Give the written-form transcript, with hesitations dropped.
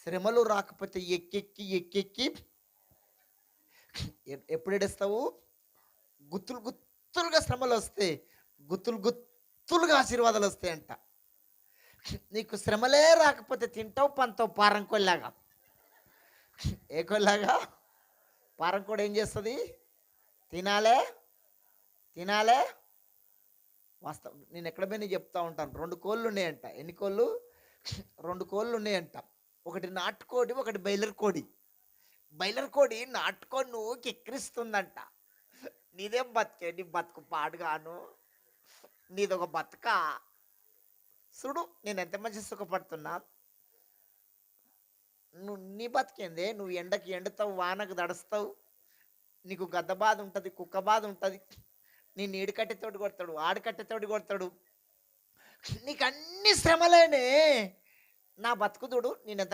శ్రమలు రాకపోతే ఎక్కెక్కి ఎక్కెక్కి ఎప్పుడు ఏడుస్తావు? గుత్తులు గుత్తులుగా శ్రమలొస్తే, గుత్తులు గుత్తులుగా ఆశీర్వాదాలొస్తాయంట. నీకు శ్రమలే రాకపోతే తింటావు, పంతావు పారం కోల్లాగా. ఏ కోల్లాగా? పారం కోడి ఏం చేస్తది? తినాలే, తినాలే. వాస్తవం నేనెక్కడ పోయినా చెప్తా ఉంటాను. 2 కోళ్ళున్నాయంట. ఎన్ని కోళ్ళు? 2 కోళ్ళున్నాయంట. ఒకటి నాటుకోడి, ఒకటి బయలర్ కోడి. బయలర్ కోడి నాటుకోడిని ఊకె ఎక్కిరిస్తుందంట. నీదేం బతుకే, నీ బతుకు పాడుగాను. నీదొక బతుకా? చూడు నేనెంత మంచి సుఖపడుతున్నా. నీ బతికేందే, నువ్వు ఎండకి ఎండుతావు, వానకు తడుస్తావు. నీకు గద్ద బాధ ఉంటది, కుక్క బాధ ఉంటది. నిన్ను ఈడు కట్టెతోటి కొడతాడు, ఆడు కట్టెతోటి కొడతాడు. నీకన్ని శ్రమలేనే. నా బతుకు చూడు నేనెంత